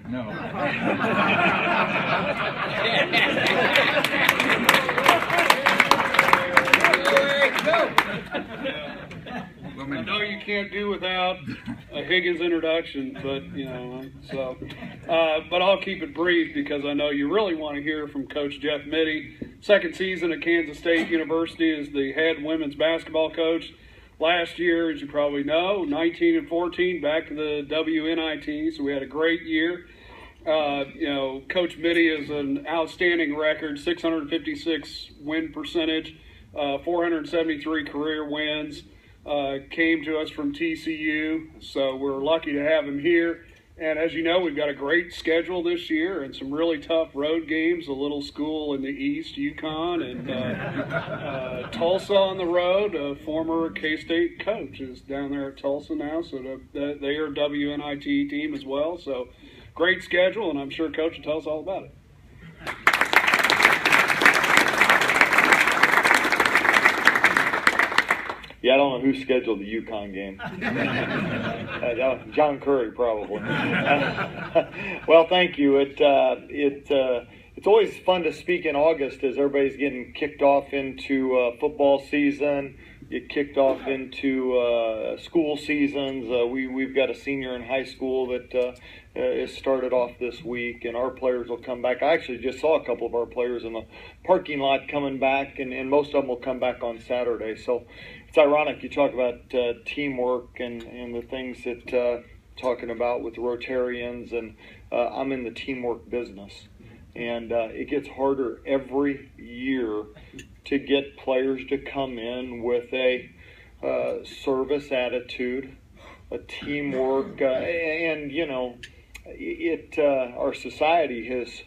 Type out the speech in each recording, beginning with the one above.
No. I know you can't do without a Higgins introduction, but but I'll keep it brief because I know you really want to hear from Coach Jeff Mittie. Second season at Kansas State University as the head women's basketball coach. Last year, as you probably know, 19-14, back to the WNIT, so we had a great year. Coach Mittie is an outstanding record, 656 win percentage, 473 career wins. Came to us from TCU, so we're lucky to have him here. And as you know, we've got a great schedule this year and some really tough road games. A little school in the East, UConn, and Tulsa on the road. A former K-State coach is down there at Tulsa now, so they are a WNIT team as well. So great schedule, and I'm sure Coach will tell us all about it. Yeah, I don't know who scheduled the UConn game. John Curry, probably. Well, thank you. It's always fun to speak in August as everybody's getting kicked off into football season, get kicked off into school seasons. We've got a senior in high school that is started off this week, and our players will come back. I actually just saw a couple of our players in the parking lot coming back, and most of them will come back on Saturday. So it's ironic you talk about teamwork and the things that talking about with the Rotarians, and I'm in the teamwork business. And it gets harder every year to get players to come in with a service attitude, a teamwork, and our society has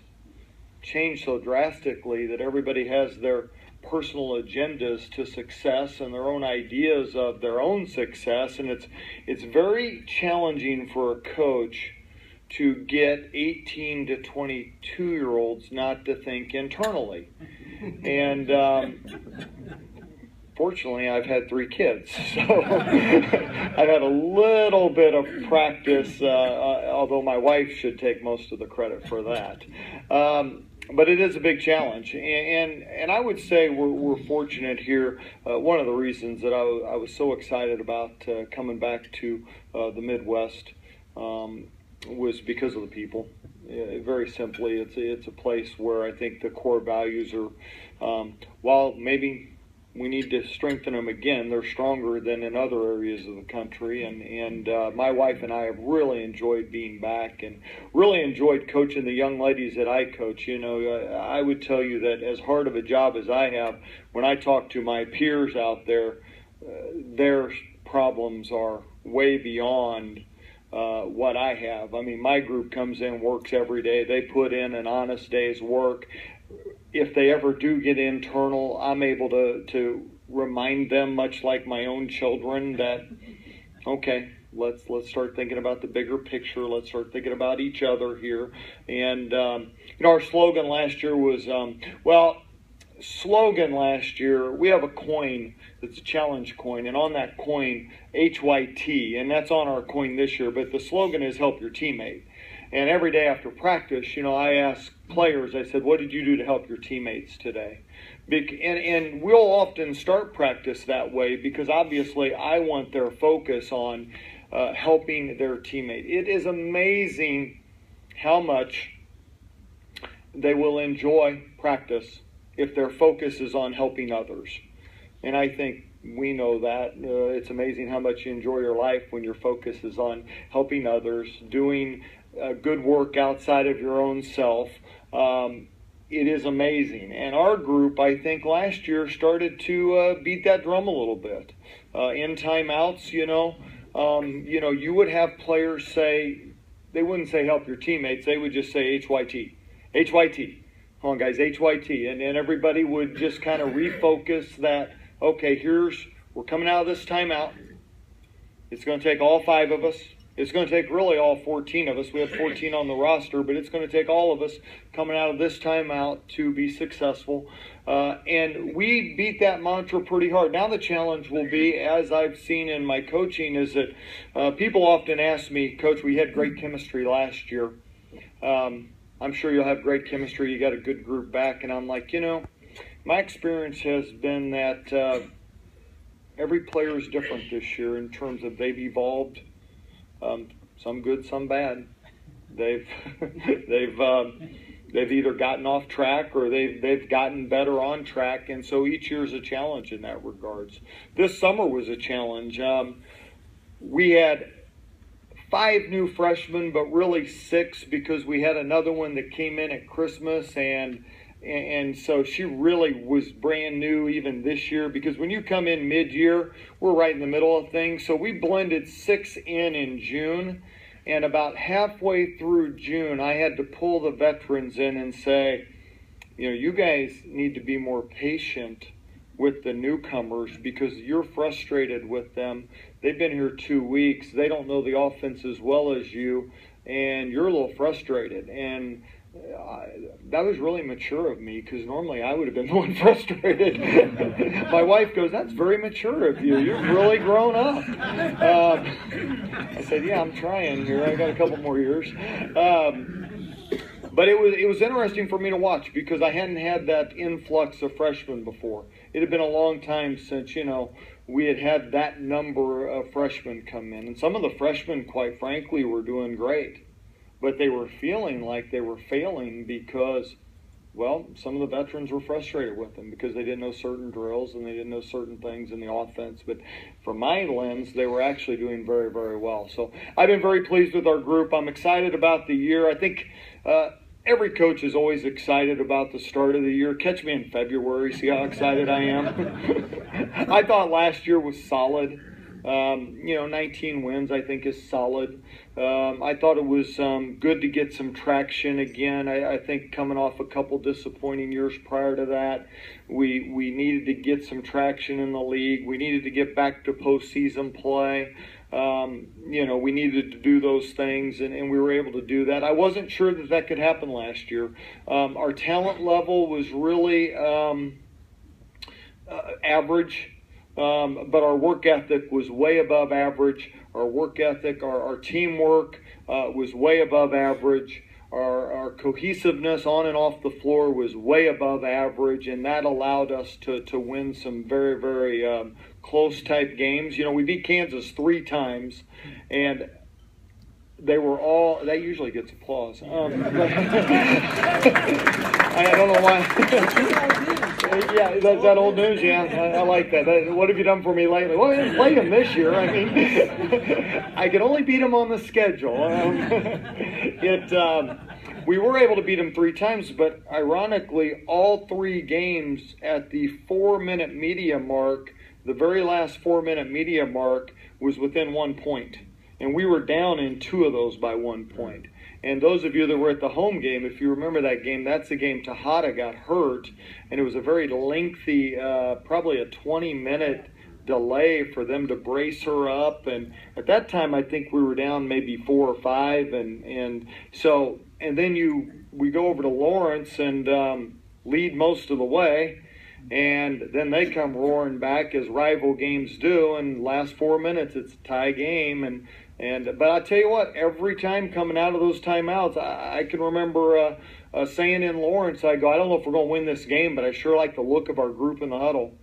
changed so drastically that everybody has their personal agendas to success and their own ideas of their own success, and it's very challenging for a coach to get 18 to 22-year-olds not to think internally. And fortunately, I've had 3 kids, so I've had a little bit of practice, although my wife should take most of the credit for that. But it is a big challenge, and I would say we're fortunate here. One of the reasons that I was so excited about coming back to the Midwest was because of the people. Very simply, it's a place where I think the core values are, while maybe we need to strengthen them again, they're stronger than in other areas of the country. And my wife and I have really enjoyed being back and really enjoyed coaching the young ladies that I coach. I would tell you that as hard of a job as I have, when I talk to my peers out there, their problems are way beyond what I have. I mean, my group comes in, works every day. They put in an honest day's work. If they ever do get internal, I'm able to remind them, much like my own children, that, okay, let's start thinking about the bigger picture. Let's start thinking about each other here. And, our slogan last year was, we have a coin that's a challenge coin, and on that coin, HYT, and that's on our coin this year, but the slogan is help your teammate. And every day after practice, I ask players, I said, what did you do to help your teammates today? And we'll often start practice that way because obviously I want their focus on helping their teammate. It is amazing how much they will enjoy practice if their focus is on helping others. And I think we know that. It's amazing how much you enjoy your life when your focus is on helping others, doing good work outside of your own self. It is amazing. And our group, I think, last year started to beat that drum a little bit. In timeouts, you would have players say, they wouldn't say help your teammates, they would just say HYT. HYT. Come on, guys, HYT. And everybody would just kind of refocus that, okay, we're coming out of this timeout. It's going to take all 5 of us. It's going to take really all 14 of us. We have 14 on the roster, but it's going to take all of us coming out of this timeout to be successful. And we beat that mantra pretty hard. Now the challenge will be, as I've seen in my coaching, is that people often ask me, Coach, we had great chemistry last year. I'm sure you'll have great chemistry. You got a good group back. And I'm like, my experience has been that every player is different this year in terms of they've evolved, some good, some bad. They've they've either gotten off track or they've gotten better on track, and so each year is a challenge in that regards. This summer was a challenge. We had 5 new freshmen, but really 6 because we had another one that came in at Christmas, and so she really was brand new even this year, because when you come in mid-year, we're right in the middle of things. So we blended 6 in June, and about halfway through June, I had to pull the veterans in and say, you guys need to be more patient with the newcomers because you're frustrated with them. They've been here 2 weeks. They don't know the offense as well as you, and you're a little frustrated. And that was really mature of me, because normally I would have been the one frustrated. My wife goes, "That's very mature of you. You've really grown up." I said, "Yeah, I'm trying here. I got a couple more years." But it was interesting for me to watch, because I hadn't had that influx of freshmen before. It had been a long time since, we had that number of freshmen come in. And some of the freshmen, quite frankly, were doing great. But they were feeling like they were failing because, some of the veterans were frustrated with them because they didn't know certain drills and they didn't know certain things in the offense. But from my lens, they were actually doing very, very well. So I've been very pleased with our group. I'm excited about the year. I think every coach is always excited about the start of the year. Catch me in February, see how excited I am. I thought last year was solid. 19 wins, I think, is solid. I thought it was good to get some traction again. I think coming off a couple disappointing years prior to that, we needed to get some traction in the league. We needed to get back to postseason play. We needed to do those things, and we were able to do that. I wasn't sure that could happen last year. Our talent level was really average. But our work ethic was way above average. Our work ethic, our teamwork was way above average. Our cohesiveness on and off the floor was way above average, and that allowed us to win some very, very close type games. We beat Kansas 3 times, and they were all, that usually gets applause. I don't know why. Yeah, that's that old news. Yeah, I like that. What have you done for me lately? Well, I didn't play them this year. I mean, I could only beat them on the schedule. We were able to beat them 3 times, but ironically, all 3 games at the 4-minute media mark, the very last 4-minute media mark, was within 1 point. And we were down in 2 of those by 1 point. And those of you that were at the home game, if you remember that game, that's the game Tejada got hurt. And it was a very lengthy, probably a 20-minute delay for them to brace her up. And at that time, I think we were down maybe 4 or 5. And then we go over to Lawrence and lead most of the way. And then they come roaring back, as rival games do, and last 4 minutes it's a tie game. But I tell you what, every time coming out of those timeouts, I can remember saying in Lawrence, I don't know if we're going to win this game, but I sure like the look of our group in the huddle.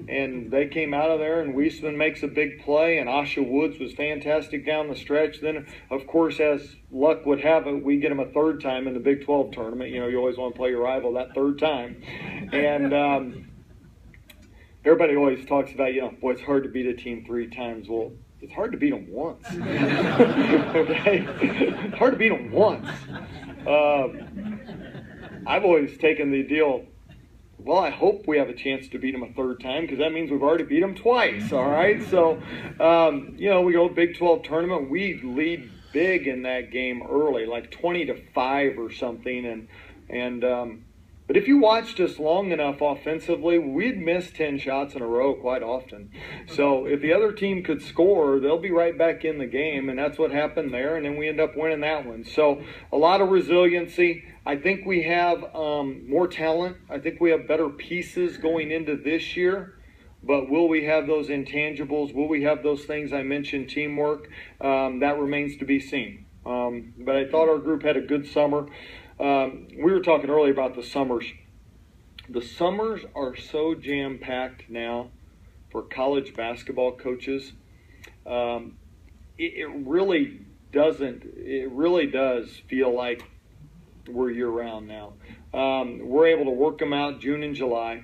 And they came out of there, and Weisman makes a big play, and Asha Woods was fantastic down the stretch. Then, of course, as luck would have it, we get them a 3rd time in the Big 12 tournament. You always want to play your rival that 3rd time. And everybody always talks about, it's hard to beat a team 3 times. Well, it's hard to beat them once. Okay? It's hard to beat them once. I've always taken the deal, I hope we have a chance to beat them a 3rd time, because that means we've already beat them twice, all right? So, we go Big 12 tournament. We lead big in that game early, like 20-5 or something. But if you watched us long enough offensively, we'd miss 10 shots in a row quite often. So if the other team could score, they'll be right back in the game, and that's what happened there, and then we end up winning that one. So a lot of resiliency. I think we have more talent. I think we have better pieces going into this year. But will we have those intangibles? Will we have those things I mentioned, teamwork? That remains to be seen. But I thought our group had a good summer. We were talking earlier about the summers. The summers are so jam-packed now for college basketball coaches. It really doesn't. It really does feel like we're year-round now. We're able to work them out June and July.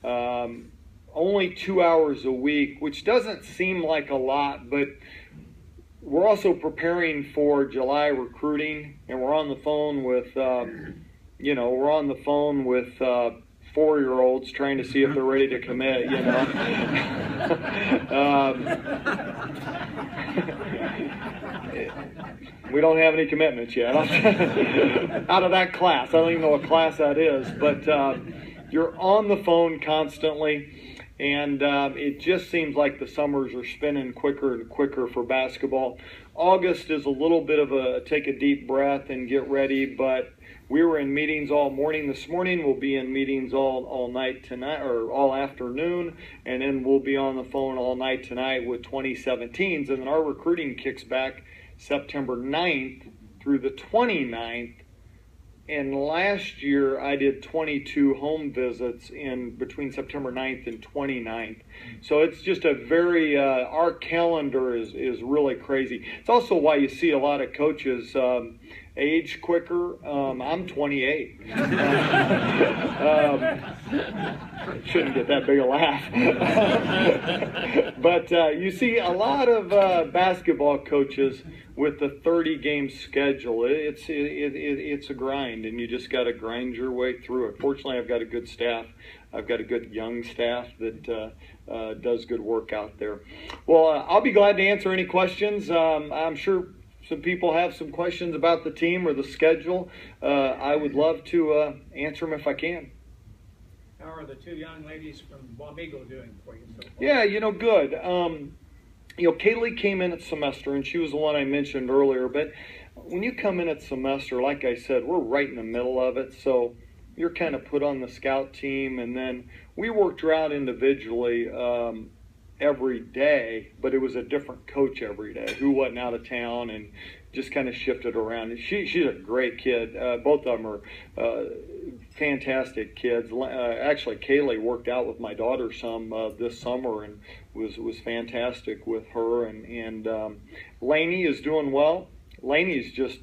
Only 2 hours a week, which doesn't seem like a lot, but we're also preparing for July recruiting, and we're on the phone with, 4-year-olds trying to see if they're ready to commit, We don't have any commitments yet out of that class. I don't even know what class that is, but you're on the phone constantly. And it just seems like the summers are spinning quicker and quicker for basketball. August is a little bit of a take a deep breath and get ready, but we were in meetings all morning this morning. We'll be in meetings all night tonight, or all afternoon, and then we'll be on the phone all night tonight with 2017s. And then our recruiting kicks back September 9th through the 29th. And last year, I did 22 home visits in between September 9th and 29th. So it's just a very, our calendar is really crazy. It's also why you see a lot of coaches age quicker. I'm 28. Shouldn't get that big a laugh. But you see a lot of basketball coaches with the 30-game schedule. It's a grind, and you just got to grind your way through it. Fortunately, I've got a good staff. I've got a good young staff that does good work out there. Well, I'll be glad to answer any questions. I'm sure some people have some questions about the team or the schedule. I would love to answer them if I can. How are the two young ladies from Wamego doing for you so far? Yeah, good. Kaylee came in at semester, and she was the one I mentioned earlier. But when you come in at semester, like I said, we're right in the middle of it. So you're kind of put on the scout team, and then we worked her out individually every day, but it was a different coach every day who wasn't out of town, and just kind of shifted around. She's a great kid. Both of them are fantastic kids. Actually, Kaylee worked out with my daughter some this summer and was fantastic with her. And Lainey is doing well. Lainey's just